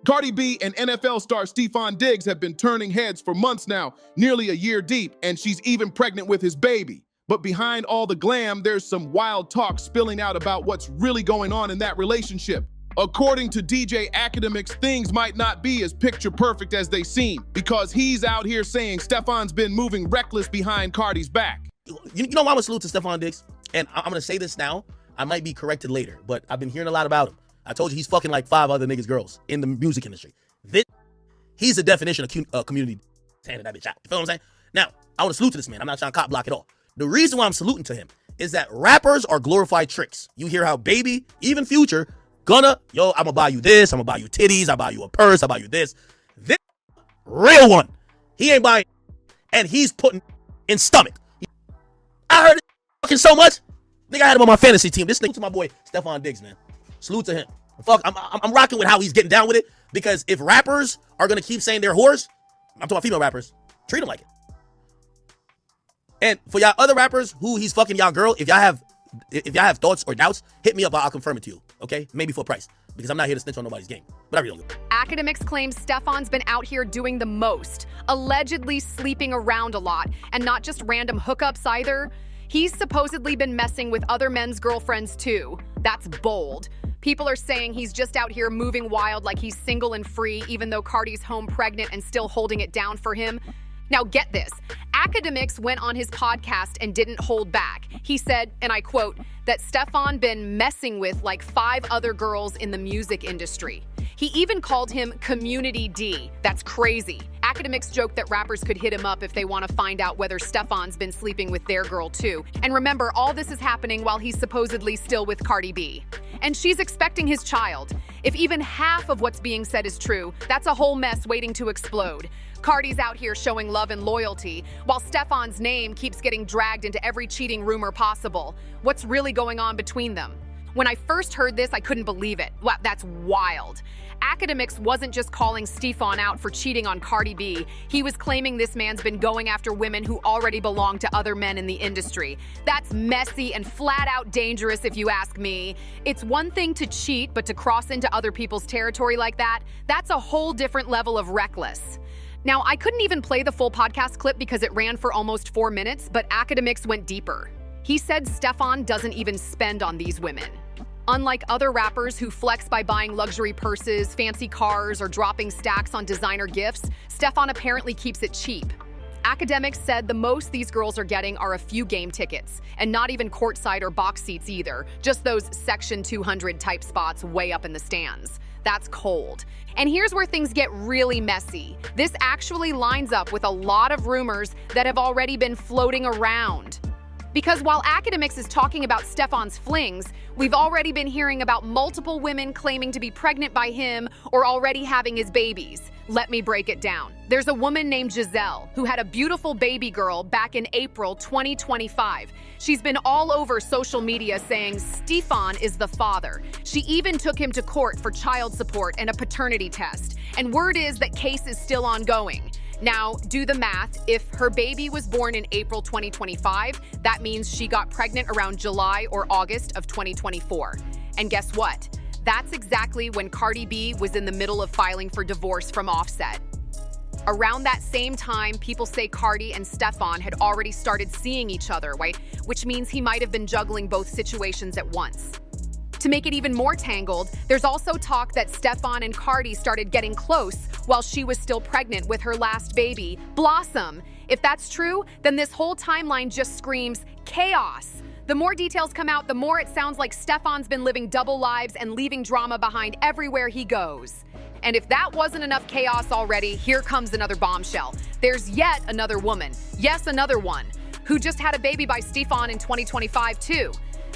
Cardi B and NFL star Stefon Diggs have been turning heads for months now, nearly a year deep, and she's even pregnant with his baby. But behind all the glam, there's some wild talk spilling out about what's really going on in that relationship. According to DJ Akademiks, things might not be as picture perfect as they seem, because he's out here saying Stefon's been moving reckless behind Cardi's back. You know why I'm a salute to Stefon Diggs? And I'm going to say this now. I might be corrected later, but I've been hearing a lot about him. I told you he's fucking like 5 other niggas' girls in the music industry. He's the definition of community handing that bitch out. You feel what I'm saying? Now, I want to salute to this man. I'm not trying to cop block at all. The reason why I'm saluting to him is that rappers are glorified tricks. You hear how Baby, even Future, I'm gonna buy you this, I'm gonna buy you titties, I'll buy you a purse, I'll buy you this. This real one. He ain't buying, and he's putting in stomach. I heard it fucking so much. Nigga, I had him on my fantasy team. This nigga to my boy Stefon Diggs, man. Salute to him. Fuck, I'm rocking with how he's getting down with it, because if rappers are gonna keep saying they're whores, I'm talking about female rappers, treat them like it. And for y'all other rappers who he's fucking y'all girl, if y'all have thoughts or doubts, hit me up. I'll confirm it to you. Okay, maybe for a price, because I'm not here to snitch on nobody's game. But I really don't. Akademiks claims Stefon's been out here doing the most, allegedly sleeping around a lot, and not just random hookups either. He's supposedly been messing with other men's girlfriends too. That's bold. People are saying he's just out here moving wild like he's single and free, even though Cardi's home pregnant and still holding it down for him. Now get this, Akademiks went on his podcast and didn't hold back. He said, and I quote, that Stefon been messing with like 5 other girls in the music industry. He even called him Community D. That's crazy. Akademiks joked that rappers could hit him up if they want to find out whether Stefon's been sleeping with their girl too. And remember, all this is happening while he's supposedly still with Cardi B. And she's expecting his child. If even half of what's being said is true, that's a whole mess waiting to explode. Cardi's out here showing love and loyalty, while Stefon's name keeps getting dragged into every cheating rumor possible. What's really going on between them? When I first heard this, I couldn't believe it. Wow, that's wild. Akademiks wasn't just calling Stefon out for cheating on Cardi B. He was claiming this man's been going after women who already belong to other men in the industry. That's messy and flat out dangerous if you ask me. It's one thing to cheat, but to cross into other people's territory like that, that's a whole different level of reckless. Now, I couldn't even play the full podcast clip because it ran for almost 4 minutes, but Akademiks went deeper. He said Stefon doesn't even spend on these women. Unlike other rappers who flex by buying luxury purses, fancy cars, or dropping stacks on designer gifts, Stefon apparently keeps it cheap. Akademiks said the most these girls are getting are a few game tickets, and not even courtside or box seats either, just those Section 200 type spots way up in the stands. That's cold. And here's where things get really messy. This actually lines up with a lot of rumors that have already been floating around. Because while Akademiks is talking about Stefon's flings, we've already been hearing about multiple women claiming to be pregnant by him or already having his babies. Let me break it down. There's a woman named Giselle who had a beautiful baby girl back in April 2025. She's been all over social media saying Stefon is the father. She even took him to court for child support and a paternity test. And word is that case is still ongoing. Now, do the math. If her baby was born in April 2025, that means she got pregnant around July or August of 2024. And guess what? That's exactly when Cardi B was in the middle of filing for divorce from Offset. Around that same time, people say Cardi and Stefon had already started seeing each other, right? Which means he might have been juggling both situations at once. To make it even more tangled, there's also talk that Stefon and Cardi started getting close while she was still pregnant with her last baby, Blossom. If that's true, then this whole timeline just screams chaos. The more details come out, the more it sounds like Stefon's been living double lives and leaving drama behind everywhere he goes. And if that wasn't enough chaos already, here comes another bombshell. There's yet another woman, yes, another one, who just had a baby by Stefon in 2025 too.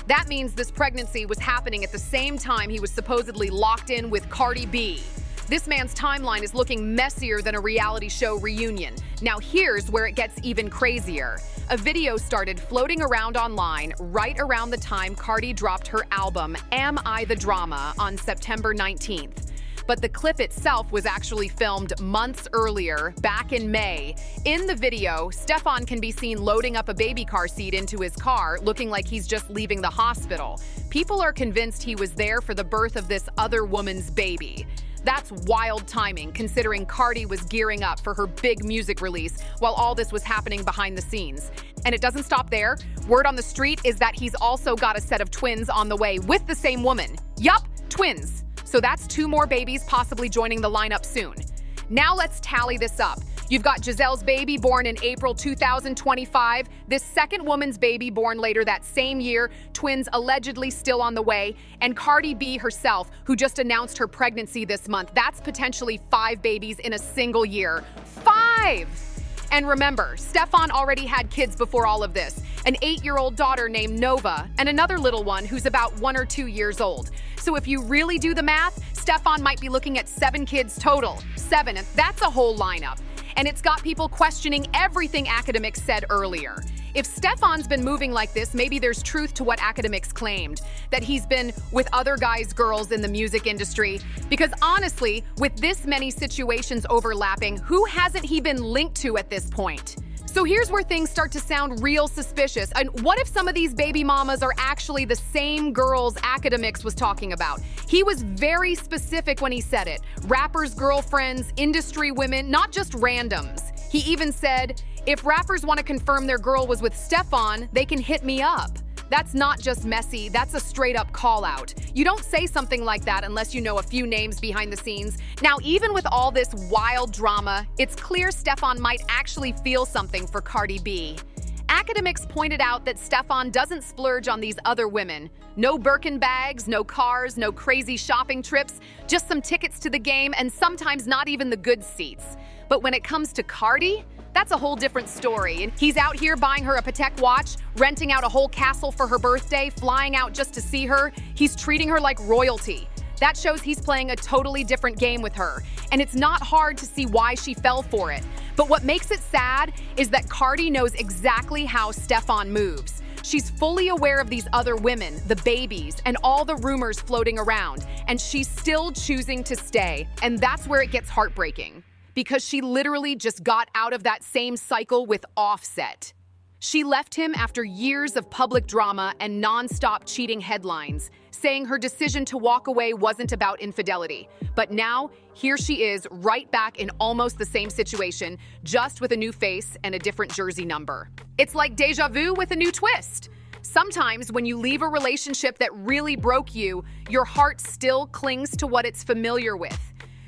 That means this pregnancy was happening at the same time he was supposedly locked in with Cardi B. This man's timeline is looking messier than a reality show reunion. Now here's where it gets even crazier. A video started floating around online right around the time Cardi dropped her album, Am I the Drama, on September 19th. But the clip itself was actually filmed months earlier, back in May. In the video, Stefon can be seen loading up a baby car seat into his car, looking like he's just leaving the hospital. People are convinced he was there for the birth of this other woman's baby. That's wild timing, considering Cardi was gearing up for her big music release while all this was happening behind the scenes. And it doesn't stop there. Word on the street is that he's also got a set of twins on the way with the same woman. Yup, twins. So that's 2 more babies possibly joining the lineup soon. Now let's tally this up. You've got Giselle's baby born in April 2025, this second woman's baby born later that same year, twins allegedly still on the way, and Cardi B herself, who just announced her pregnancy this month. That's potentially 5 babies in a single year. 5! And remember, Stefon already had kids before all of this, an 8-year-old daughter named Nova, and another little one who's about 1 or 2 years old. So if you really do the math, Stefon might be looking at 7 kids total. 7, and that's a whole lineup. And it's got people questioning everything Akademiks said earlier. If Stefon's been moving like this, maybe there's truth to what Akademiks claimed, that he's been with other guys' girls in the music industry. Because honestly, with this many situations overlapping, who hasn't he been linked to at this point? So here's where things start to sound real suspicious. And what if some of these baby mamas are actually the same girls Akademiks was talking about? He was very specific when he said it. Rappers' girlfriends, industry women, not just randoms. He even said, if rappers want to confirm their girl was with Stefon, they can hit me up. That's not just messy, that's a straight up call out. You don't say something like that unless you know a few names behind the scenes. Now, even with all this wild drama, it's clear Stefon might actually feel something for Cardi B. Akademiks pointed out that Stefon doesn't splurge on these other women. No Birkin bags, no cars, no crazy shopping trips, just some tickets to the game and sometimes not even the good seats. But when it comes to Cardi, that's a whole different story. And he's out here buying her a Patek watch, renting out a whole castle for her birthday, flying out just to see her. He's treating her like royalty. That shows he's playing a totally different game with her. And it's not hard to see why she fell for it. But what makes it sad is that Cardi knows exactly how Stefon moves. She's fully aware of these other women, the babies, and all the rumors floating around. And she's still choosing to stay. And that's where it gets heartbreaking. Because she literally just got out of that same cycle with Offset. She left him after years of public drama and non-stop cheating headlines, saying her decision to walk away wasn't about infidelity. But now, here she is right back in almost the same situation, just with a new face and a different jersey number. It's like deja vu with a new twist. Sometimes when you leave a relationship that really broke you, your heart still clings to what it's familiar with.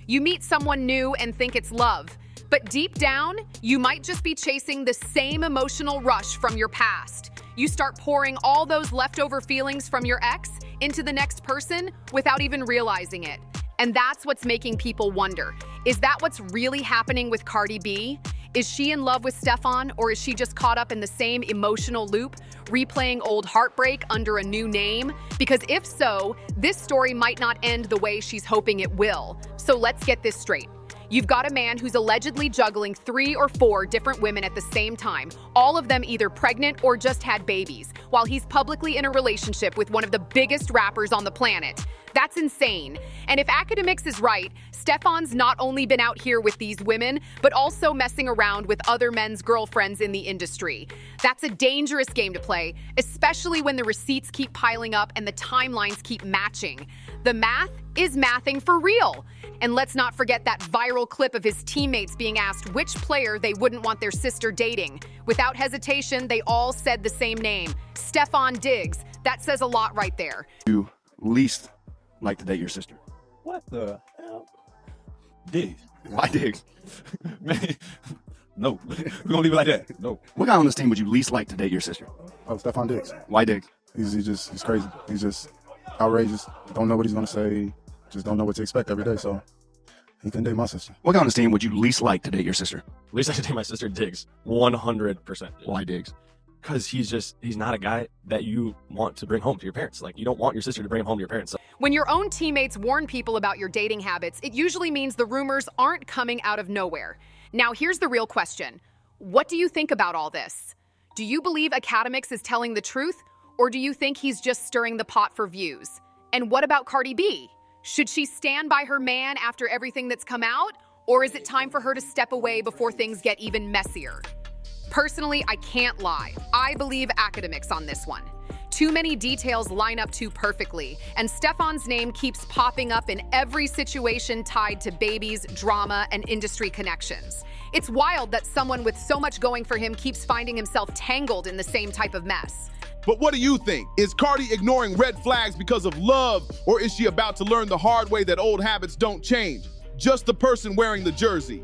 You meet someone new and think it's love, but deep down, you might just be chasing the same emotional rush from your past. You start pouring all those leftover feelings from your ex into the next person without even realizing it. And that's what's making people wonder, is that what's really happening with Cardi B? Is she in love with Stefon, or is she just caught up in the same emotional loop, replaying old heartbreak under a new name? Because if so, this story might not end the way she's hoping it will. So let's get this straight. You've got a man who's allegedly juggling 3 or 4 different women at the same time, all of them either pregnant or just had babies, while he's publicly in a relationship with one of the biggest rappers on the planet. That's insane. And if Akademiks is right, Stefon's not only been out here with these women, but also messing around with other men's girlfriends in the industry. That's a dangerous game to play, especially when the receipts keep piling up and the timelines keep matching. The math is mathing for real. And let's not forget that viral clip of his teammates being asked which player they wouldn't want their sister dating. Without hesitation, they all said the same name, Stefon Diggs. That says a lot right there. You least like to date your sister? What the hell? Diggs. Why Diggs? Man, no. We're gonna leave it like that. No. What guy on this team would you least like to date your sister? Oh, Stefon Diggs. Why Diggs? He's crazy. He's just outrageous. Don't know what he's gonna say. Just don't know what to expect every day. So he couldn't date my sister. What guy on this team would you least like to date your sister? At least I should take my sister Diggs. 100%. Why Diggs? Because he's not a guy that you want to bring home to your parents. Like, you don't want your sister to bring him home to your parents. When your own teammates warn people about your dating habits, it usually means the rumors aren't coming out of nowhere. Now, here's the real question. What do you think about all this? Do you believe Akademiks is telling the truth, or do you think he's just stirring the pot for views? And what about Cardi B? Should she stand by her man after everything that's come out, or is it time for her to step away before things get even messier? Personally, I can't lie. I believe Akademiks on this one. Too many details line up too perfectly, and Stefon's name keeps popping up in every situation tied to babies, drama, and industry connections. It's wild that someone with so much going for him keeps finding himself tangled in the same type of mess. But what do you think? Is Cardi ignoring red flags because of love, or is she about to learn the hard way that old habits don't change? Just the person wearing the jersey.